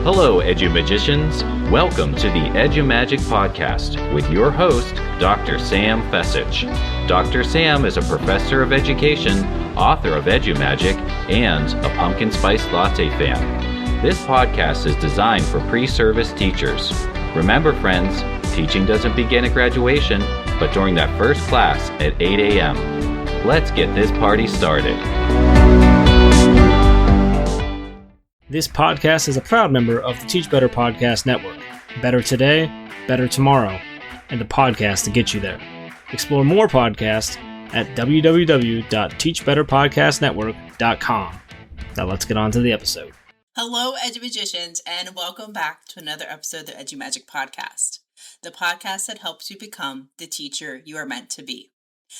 Hello, EduMagicians. Welcome to the EduMagic podcast with your host, Dr. Sam Fessich. Dr. Sam is a professor of education, author of EduMagic, and a pumpkin spice latte fan. This podcast is designed for pre-service teachers. Remember, friends, teaching doesn't begin at graduation, but during that first class at 8 a.m. Let's get this party started. This podcast is a proud member of the Teach Better Podcast Network. Better today, better tomorrow, and the podcast to get you there. Explore more podcasts at www.teachbetterpodcastnetwork.com. Now let's get on to the episode. Hello, EduMagicians, and welcome back to another episode of the EduMagic podcast, the podcast that helps you become the teacher you are meant to be.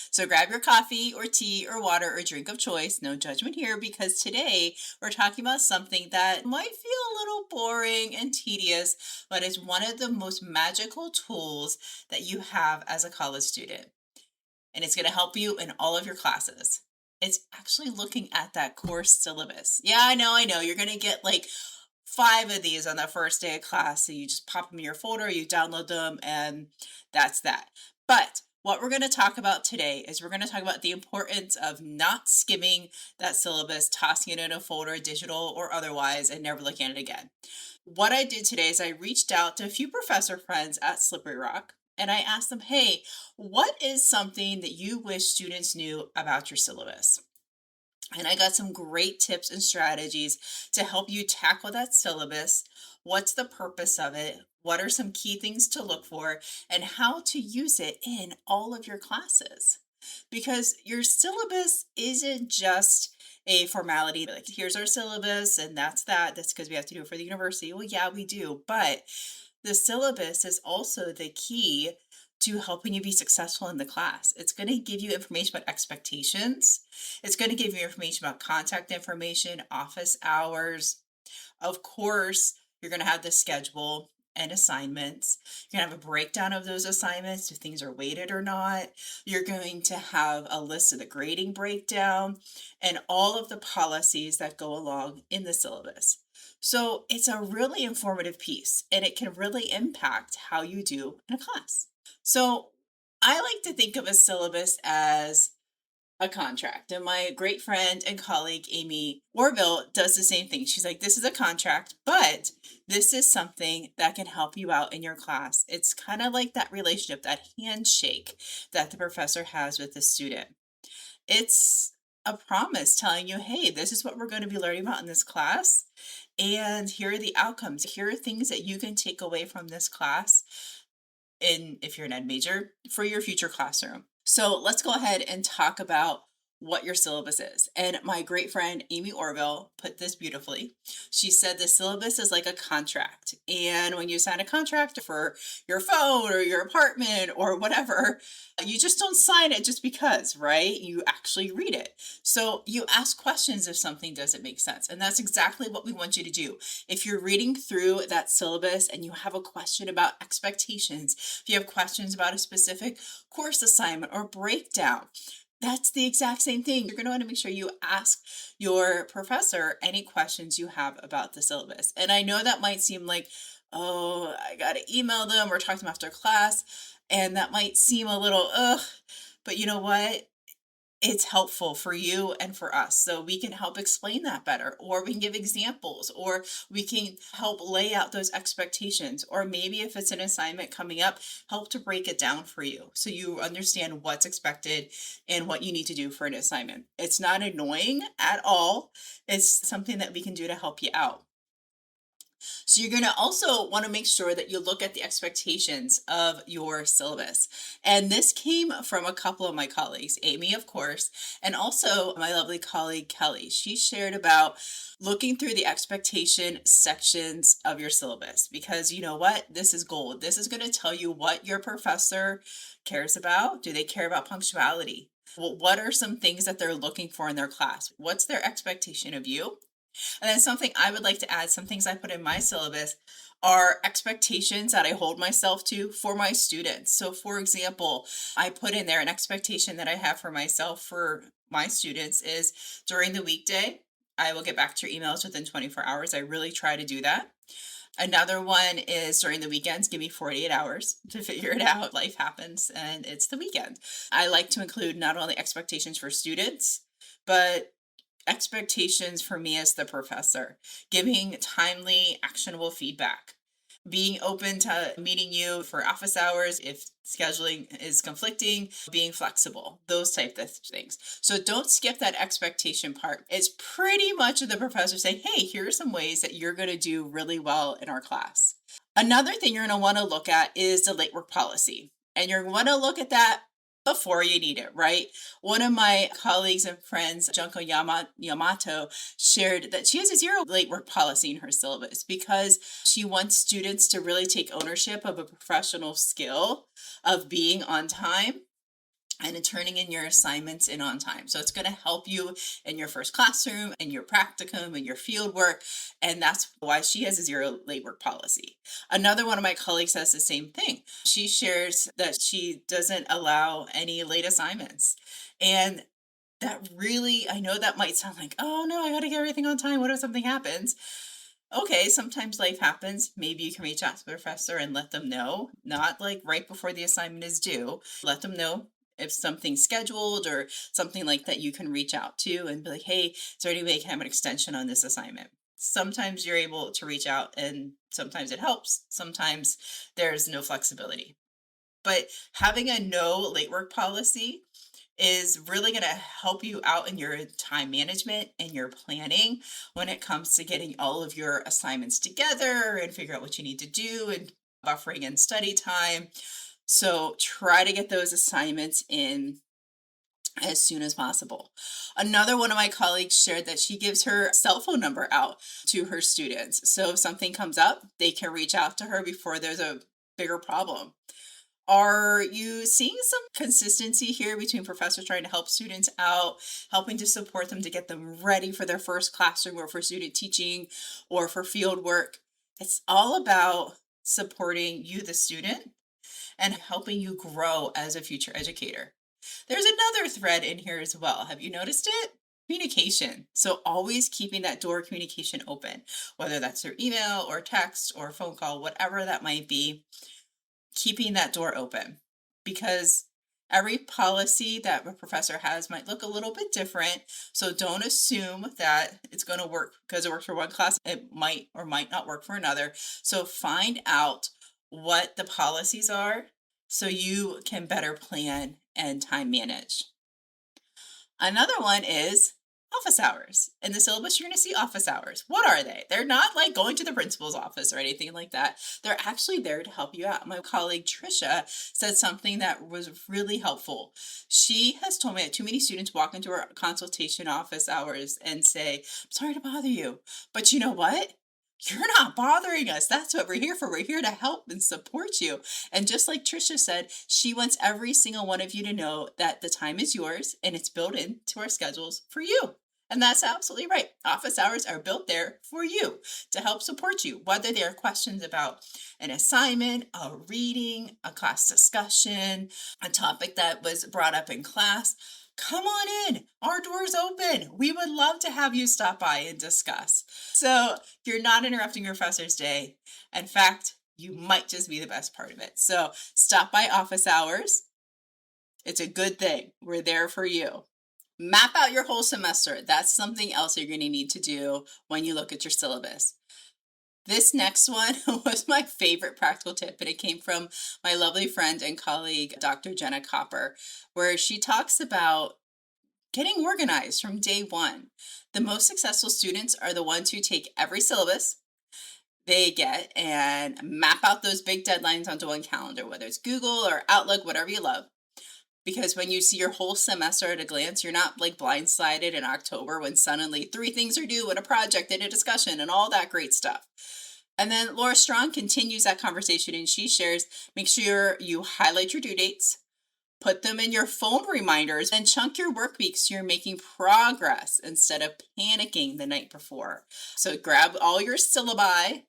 So grab your coffee or tea or water or drink of choice, no judgment here, because today we're talking about something that might feel a little boring and tedious, but is one of the most magical tools that you have as a college student. And it's going to help you in all of your classes. It's actually looking at that course syllabus. Yeah, I know. You're going to get like 5 of these on the first day of class. So you just pop them in your folder, you download them, and that's that. But what we're going to talk about today is we're going to talk about the importance of not skimming that syllabus, tossing it in a folder, digital or otherwise, and never looking at it again. What I did today is I reached out to a few professor friends at Slippery Rock, and I asked them, hey, what is something that you wish students knew about your syllabus? And I got some great tips and strategies to help you tackle that syllabus. What's the purpose of it? What are some key things to look for, and how to use it in all of your classes? Because your syllabus isn't just a formality, like here's our syllabus and that's that. That's because we have to do it for the university. Well, yeah, we do. But the syllabus is also the key to helping you be successful in the class. It's going to give you information about expectations. It's going to give you information about contact information, office hours. Of course, you're going to have the schedule and assignments. You're going to have a breakdown of those assignments, if things are weighted or not. You're going to have a list of the grading breakdown and all of the policies that go along in the syllabus. So it's a really informative piece, and it can really impact how you do in a class. So I like to think of a syllabus as a contract. And my great friend and colleague, Amy Orville, does the same thing. She's like, this is a contract, but this is something that can help you out in your class. It's kind of like that relationship, that handshake that the professor has with the student. It's a promise telling you, hey, this is what we're going to be learning about in this class. And here are the outcomes. Here are things that you can take away from this class, if you're an ed major, for your future classroom. So let's go ahead and talk about what your syllabus is. And my great friend, Amy Orville, put this beautifully. She said the syllabus is like a contract. And when you sign a contract for your phone or your apartment or whatever, you just don't sign it just because, right? You actually read it. So you ask questions if something doesn't make sense. And that's exactly what we want you to do. If you're reading through that syllabus and you have a question about expectations, if you have questions about a specific course assignment or breakdown, that's the exact same thing. You're going to want to make sure you ask your professor any questions you have about the syllabus. And I know that might seem like, oh, I got to email them or talk to them after class. And that might seem a little, but you know what? It's helpful for you and for us. So we can help explain that better, or we can give examples, or we can help lay out those expectations. Or maybe if it's an assignment coming up, help to break it down for you so you understand what's expected and what you need to do for an assignment. It's not annoying at all. It's something that we can do to help you out. So you're going to also want to make sure that you look at the expectations of your syllabus. And this came from a couple of my colleagues, Amy, of course, and also my lovely colleague, Kelly. She shared about looking through the expectation sections of your syllabus, because you know what? This is gold. This is going to tell you what your professor cares about. Do they care about punctuality? Well, what are some things that they're looking for in their class? What's their expectation of you? And then something I would like to add, some things I put in my syllabus are expectations that I hold myself to for my students. So for example, I put in there an expectation that I have for myself for my students is during the weekday, I will get back to your emails within 24 hours. I really try to do that. Another one is during the weekends, give me 48 hours to figure it out. Life happens and it's the weekend. I like to include not only expectations for students, but expectations for me as the professor, giving timely, actionable feedback, being open to meeting you for office hours if scheduling is conflicting, being flexible, those type of things. So don't skip that expectation part. It's pretty much the professor saying, hey, here are some ways that you're going to do really well in our class. Another thing you're going to want to look at is the late work policy. And you're going to look at that before you need it, right? One of my colleagues and friends, Junko Yamato, shared that she has a 0 late work policy in her syllabus because she wants students to really take ownership of a professional skill of being on time and turning in your assignments in on time. So it's going to help you in your first classroom, in your practicum, in your field work. And that's why she has a 0 late work policy. Another one of my colleagues says the same thing. She shares that she doesn't allow any late assignments. And that really, I know that might sound like, oh no, I got to get everything on time. What if something happens? Okay, sometimes life happens. Maybe you can reach out to the professor and let them know, not like right before the assignment is due. Let them know if something's scheduled or something like that, you can reach out to and be like, hey, is there any way I can have an extension on this assignment? Sometimes you're able to reach out and sometimes it helps. Sometimes there's no flexibility. But having a no late work policy is really going to help you out in your time management and your planning when it comes to getting all of your assignments together and figure out what you need to do and buffering in study time. So try to get those assignments in as soon as possible. Another one of my colleagues shared that she gives her cell phone number out to her students. So if something comes up, they can reach out to her before there's a bigger problem. Are you seeing some consistency here between professors trying to help students out, helping to support them to get them ready for their first classroom or for student teaching or for field work? It's all about supporting you, the student, and helping you grow as a future educator. There's another thread in here as well. Have you noticed it? Communication. So always keeping that door of communication open, whether that's through email or text or phone call, whatever that might be, keeping that door open because every policy that a professor has might look a little bit different. So don't assume that it's going to work because it works for one class. It might or might not work for another. So find out what the policies are so you can better plan and time manage. Another one is office hours. In the syllabus, you're going to see office hours. What are they? They're not like going to the principal's office or anything like that. They're actually there to help you out. My colleague Trisha said something that was really helpful. She has told me that too many students walk into her consultation office hours and say, I'm sorry to bother you, but you know what? You're not bothering us. That's what we're here for. We're here to help and support you. And just like Trisha said, she wants every single one of you to know that the time is yours and it's built into our schedules for you. And that's absolutely right. Office hours are built there for you to help support you, whether they are questions about an assignment, a reading, a class discussion, a topic that was brought up in class. Come on in. Our door's open. We would love to have you stop by and discuss. So you're not interrupting your professor's day. In fact, you might just be the best part of it. So stop by office hours. It's a good thing. We're there for you. Map out your whole semester. That's something else you're going to need to do when you look at your syllabus. This next one was my favorite practical tip, and it came from my lovely friend and colleague, Dr. Jenna Copper, where she talks about getting organized from day one. The most successful students are the ones who take every syllabus they get and map out those big deadlines onto one calendar, whether it's Google or Outlook, whatever you love. Because when you see your whole semester at a glance, you're not like blindsided in October when suddenly 3 things are due and a project and a discussion and all that great stuff. And then Laura Strong continues that conversation and she shares, make sure you highlight your due dates, put them in your phone reminders, and chunk your work weeks so you're making progress instead of panicking the night before. So grab all your syllabi,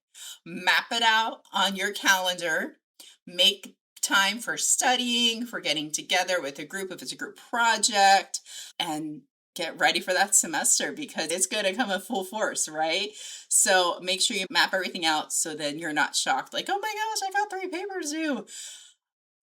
map it out on your calendar, make time for studying, for getting together with a group if it's a group project, and get ready for that semester because it's going to come in full force, right? So make sure you map everything out so then you're not shocked like, oh my gosh, I got 3 papers due.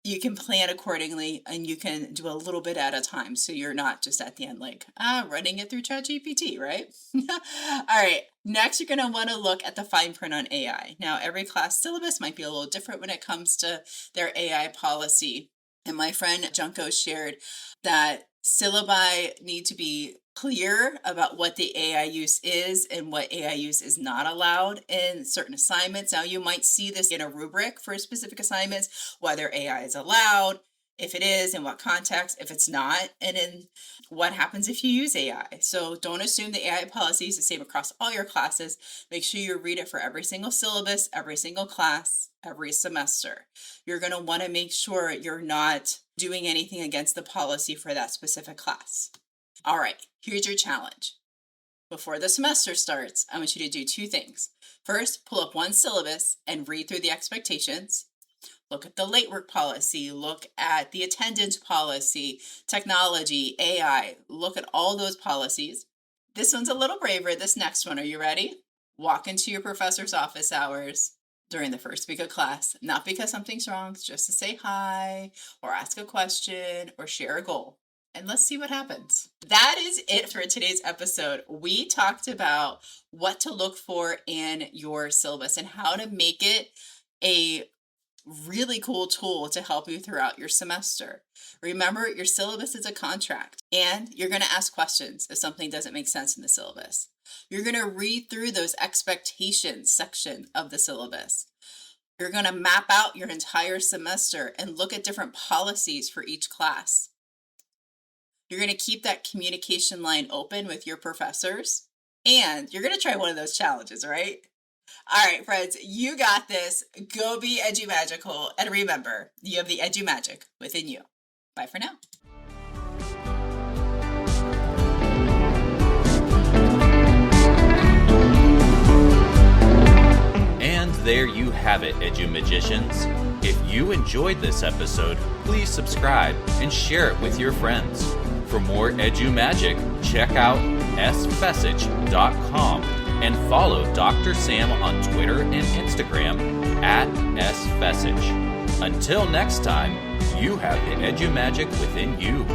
You can plan accordingly and you can do a little bit at a time. So you're not just at the end like, running it through ChatGPT, right? All right. Next, you're going to want to look at the fine print on AI. Now, every class syllabus might be a little different when it comes to their AI policy. And my friend Junko shared that syllabi need to be clear about what the AI use is and what AI use is not allowed in certain assignments. Now, you might see this in a rubric for specific assignments, whether AI is allowed, if it is, in what context, if it's not, and then what happens if you use AI. So don't assume the AI policy is the same across all your classes. Make sure you read it for every single syllabus, every single class, every semester. You're going to want to make sure you're not doing anything against the policy for that specific class. All right, here's your challenge. Before the semester starts, I want you to do 2 things. First, pull up one syllabus and read through the expectations. Look at the late work policy, look at the attendance policy, technology, AI, look at all those policies. This one's a little braver, this next one, are you ready? Walk into your professor's office hours during the first week of class, not because something's wrong, just to say hi, or ask a question, or share a goal. And let's see what happens. That is it for today's episode. We talked about what to look for in your syllabus and how to make it a really cool tool to help you throughout your semester. Remember, your syllabus is a contract, and you're going to ask questions if something doesn't make sense in the syllabus. You're going to read through those expectations section of the syllabus. You're going to map out your entire semester and look at different policies for each class. You're going to keep that communication line open with your professors, and you're going to try one of those challenges, right? All right, friends, you got this. Go be edumagical. And remember, you have the edumagic within you. Bye for now. And there you have it, EduMagicians. If you enjoyed this episode, please subscribe and share it with your friends. For more EduMagic, check out sfessage.com and follow Dr. Sam on Twitter and Instagram @sfessage. Until next time, you have the EduMagic within you.